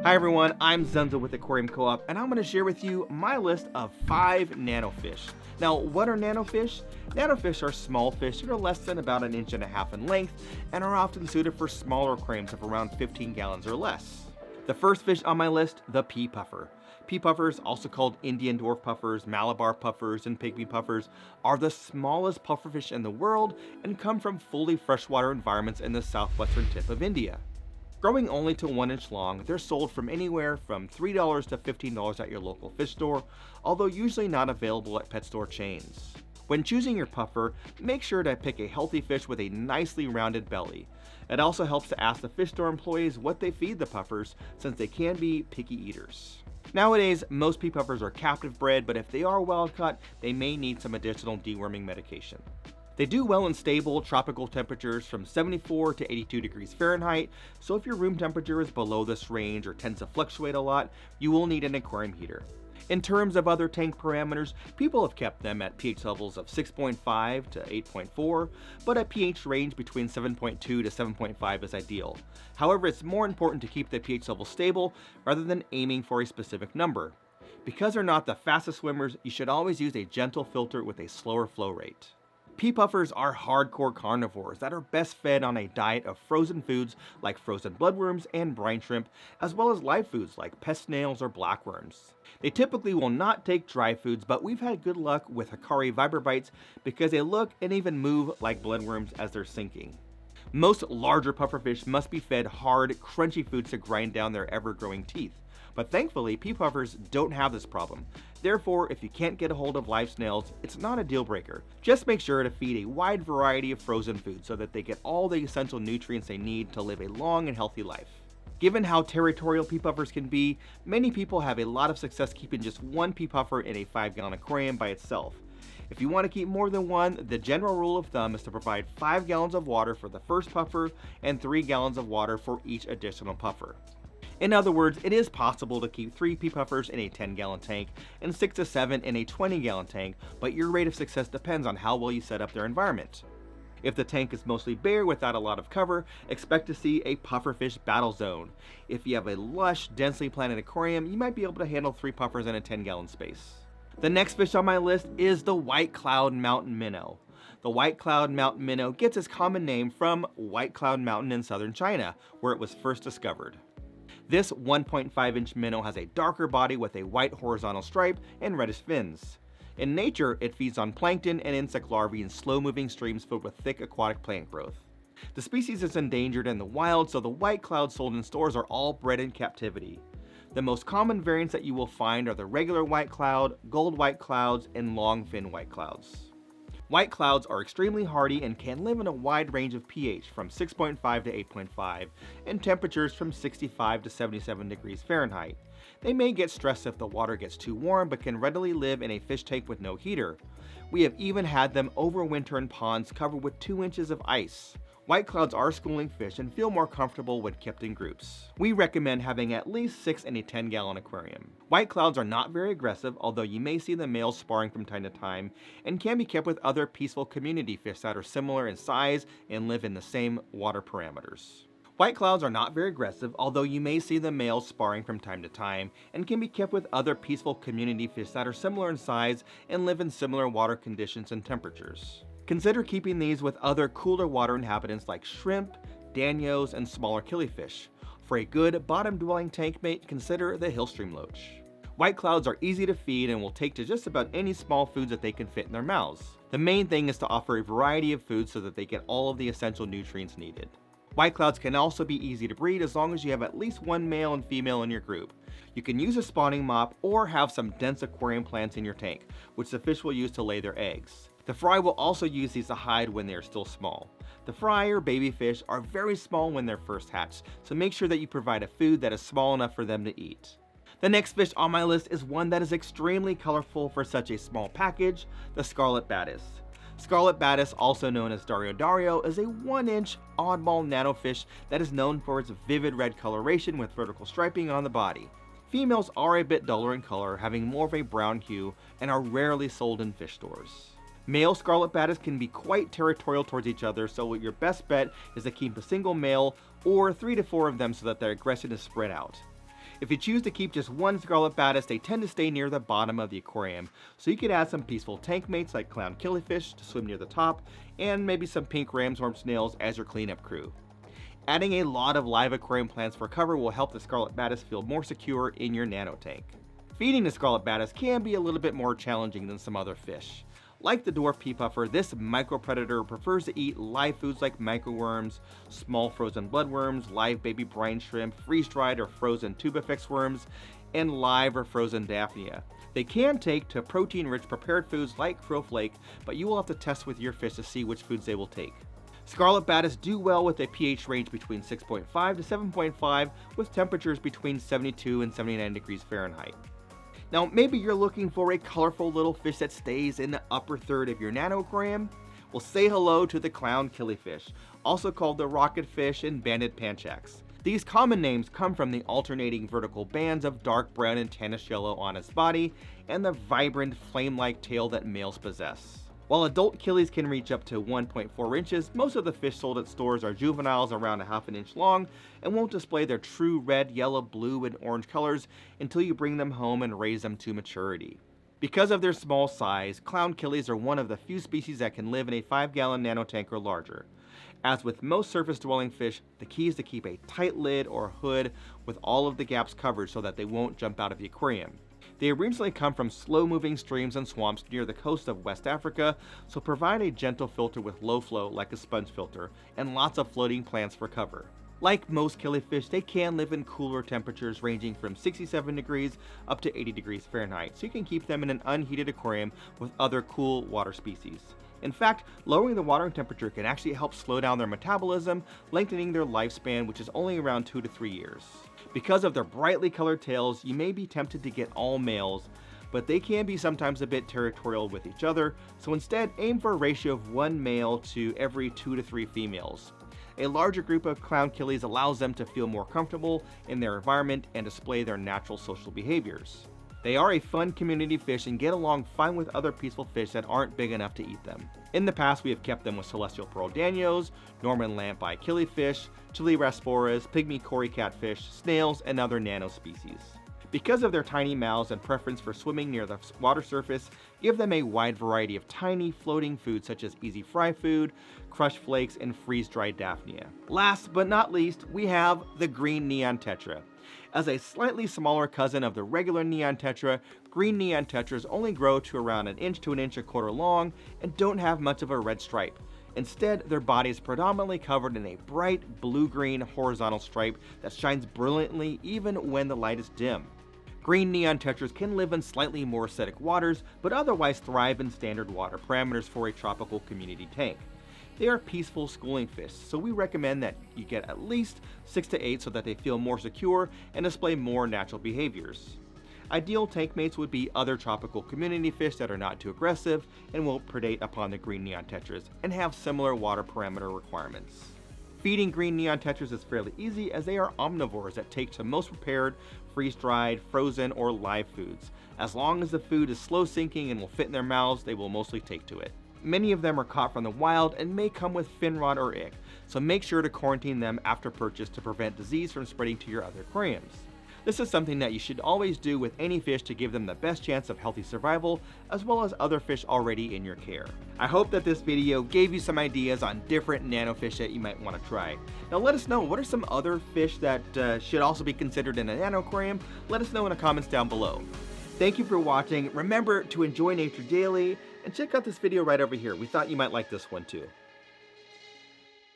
Hi everyone, I'm Zenzo with Aquariumcoop, and I'm going to share with you my list of 5 nanofish. Now, what are nanofish? Nanofish are small fish that are less than about 1.5 inches in length and are often suited for smaller aquariums of around 15 gallons or less. The first fish on my list, the pea puffer. Pea puffers, also called Indian dwarf puffers, Malabar puffers, and pygmy puffers, are the smallest pufferfish in the world and come from fully freshwater environments in the southwestern tip of India. Growing only to 1 inch long, they're sold from anywhere from $3 to $15 at your local fish store, although usually not available at pet store chains. When choosing your puffer, make sure to pick a healthy fish with a nicely rounded belly. It also helps to ask the fish store employees what they feed the puffers, since they can be picky eaters. Nowadays, most pea puffers are captive bred, but if they are wild caught, they may need some additional deworming medication. They do well in stable, tropical temperatures from 74 to 82 degrees Fahrenheit, so if your room temperature is below this range or tends to fluctuate a lot, you will need an aquarium heater. In terms of other tank parameters, people have kept them at pH levels of 6.5 to 8.4, but a pH range between 7.2 to 7.5 is ideal. However, it's more important to keep the pH level stable rather than aiming for a specific number. Because they're not the fastest swimmers, you should always use a gentle filter with a slower flow rate. Pea puffers are hardcore carnivores that are best fed on a diet of frozen foods like frozen bloodworms and brine shrimp, as well as live foods like pest snails or blackworms. They typically will not take dry foods, but we've had good luck with Hikari viperbites because they look and even move like bloodworms as they're sinking. Most larger pufferfish must be fed hard, crunchy foods to grind down their ever-growing teeth. But thankfully, pea puffers don't have this problem. Therefore, if you can't get a hold of live snails, it's not a deal breaker. Just make sure to feed a wide variety of frozen foods so that they get all the essential nutrients they need to live a long and healthy life. Given how territorial pea puffers can be, many people have a lot of success keeping just one pea puffer in a 5-gallon aquarium by itself. If you want to keep more than one, the general rule of thumb is to provide 5 gallons of water for the first puffer and 3 gallons of water for each additional puffer. In other words, it is possible to keep 3 pea puffers in a 10-gallon tank and 6 to 7 in a 20-gallon tank, but your rate of success depends on how well you set up their environment. If the tank is mostly bare without a lot of cover, expect to see a pufferfish battle zone. If you have a lush, densely planted aquarium, you might be able to handle 3 puffers in a 10-gallon space. The next fish on my list is the white cloud mountain minnow. The white cloud mountain minnow gets its common name from White Cloud Mountain in southern China, where it was first discovered. This 1.5-inch minnow has a darker body with a white horizontal stripe and reddish fins. In nature, it feeds on plankton and insect larvae in slow-moving streams filled with thick aquatic plant growth. The species is endangered in the wild, so the white clouds sold in stores are all bred in captivity. The most common variants that you will find are the regular white cloud, gold white clouds, and long fin white clouds. White clouds are extremely hardy and can live in a wide range of pH from 6.5 to 8.5 and temperatures from 65 to 77 degrees Fahrenheit. They may get stressed if the water gets too warm, but can readily live in a fish tank with no heater. We have even had them overwinter in ponds covered with 2 inches of ice. White clouds are schooling fish and feel more comfortable when kept in groups. We recommend having at least 6 in a 10-gallon aquarium. White clouds are not very aggressive, although you may see the males sparring from time to time, and can be kept with other peaceful community fish that are similar in size and live in the same water parameters. White clouds are not very aggressive, although you may see the males sparring from time to time, and can be kept with other peaceful community fish that are similar in size and live in similar water conditions and temperatures. Consider keeping these with other cooler water inhabitants like shrimp, danios, and smaller killifish. For a good bottom-dwelling tank mate, consider the hillstream loach. White clouds are easy to feed and will take to just about any small foods that they can fit in their mouths. The main thing is to offer a variety of foods so that they get all of the essential nutrients needed. White clouds can also be easy to breed as long as you have at least one male and female in your group. You can use a spawning mop or have some dense aquarium plants in your tank, which the fish will use to lay their eggs. The fry will also use these to hide when they are still small. The fry or baby fish are very small when they're first hatched, so make sure that you provide a food that is small enough for them to eat. The next fish on my list is one that is extremely colorful for such a small package, the Scarlet Battist. Scarlet Battist, also known as Dario Dario, is a 1-inch oddball nanofish that is known for its vivid red coloration with vertical striping on the body. Females are a bit duller in color, having more of a brown hue, and are rarely sold in fish stores. Male Scarlet Battist can be quite territorial towards each other, so your best bet is to keep a single male or 3 to 4 of them so that their aggression is spread out. If you choose to keep just one Scarlet Battist, they tend to stay near the bottom of the aquarium, so you could add some peaceful tank mates like clown killifish to swim near the top, and maybe some pink ramshorn snails as your cleanup crew. Adding a lot of live aquarium plants for cover will help the Scarlet Battist feel more secure in your nano tank. Feeding the Scarlet Battist can be a little bit more challenging than some other fish. Like the dwarf pea puffer, this micropredator prefers to eat live foods like microworms, small frozen bloodworms, live baby brine shrimp, freeze-dried or frozen tubifex worms, and live or frozen daphnia. They can take to protein-rich prepared foods like krill flake, but you will have to test with your fish to see which foods they will take. Scarlet Battist do well with a pH range between 6.5 to 7.5 with temperatures between 72 and 79 degrees Fahrenheit. Now, maybe you're looking for a colorful little fish that stays in the upper third of your nano aquarium? Well, say hello to the clown killifish, also called the rocket fish and banded panchax. These common names come from the alternating vertical bands of dark brown and tannish yellow on its body and the vibrant flame-like tail that males possess. While adult killies can reach up to 1.4 inches, most of the fish sold at stores are juveniles around a half an inch long and won't display their true red, yellow, blue, and orange colors until you bring them home and raise them to maturity. Because of their small size, clown killies are one of the few species that can live in a 5-gallon nano tank or larger. As with most surface-dwelling fish, the key is to keep a tight lid or hood with all of the gaps covered so that they won't jump out of the aquarium. They originally come from slow-moving streams and swamps near the coast of West Africa, so provide a gentle filter with low flow like a sponge filter, and lots of floating plants for cover. Like most killifish, they can live in cooler temperatures ranging from 67 degrees up to 80 degrees Fahrenheit, so you can keep them in an unheated aquarium with other cool water species. In fact, lowering the water temperature can actually help slow down their metabolism, lengthening their lifespan, which is only around 2 to 3 years. Because of their brightly colored tails, you may be tempted to get all males, but they can be sometimes a bit territorial with each other, so instead aim for a ratio of 1 male to every 2 to 3 females. A larger group of clown killies allows them to feel more comfortable in their environment and display their natural social behaviors. They are a fun community fish and get along fine with other peaceful fish that aren't big enough to eat them. In the past, we have kept them with celestial pearl danios, Norman lamp-eye killifish, chili rasporas, pygmy cory catfish, snails, and other nano species. Because of their tiny mouths and preference for swimming near the water surface, give them a wide variety of tiny floating foods such as easy fry food, crushed flakes, and freeze-dried daphnia. Last but not least, we have the green neon tetra. As a slightly smaller cousin of the regular neon tetra, green neon tetras only grow to around 1 inch to 1.25 inches long and don't have much of a red stripe. Instead, their body is predominantly covered in a bright blue-green horizontal stripe that shines brilliantly even when the light is dim. Green neon tetras can live in slightly more acidic waters, but otherwise thrive in standard water parameters for a tropical community tank. They are peaceful schooling fish, so we recommend that you get at least 6 to 8 so that they feel more secure and display more natural behaviors. Ideal tank mates would be other tropical community fish that are not too aggressive and will predate upon the green neon tetras and have similar water parameter requirements. Feeding green neon tetras is fairly easy as they are omnivores that take to most prepared, freeze-dried, frozen, or live foods. As long as the food is slow sinking and will fit in their mouths, they will mostly take to it. Many of them are caught from the wild and may come with fin rot or ick, so make sure to quarantine them after purchase to prevent disease from spreading to your other aquariums. This is something that you should always do with any fish to give them the best chance of healthy survival, as well as other fish already in your care. I hope that this video gave you some ideas on different nano fish that you might want to try. Now let us know, what are some other fish that should also be considered in a nano aquarium? Let us know in the comments down below. Thank you for watching. Remember to enjoy nature daily, and check out this video right over here. We thought you might like this one too.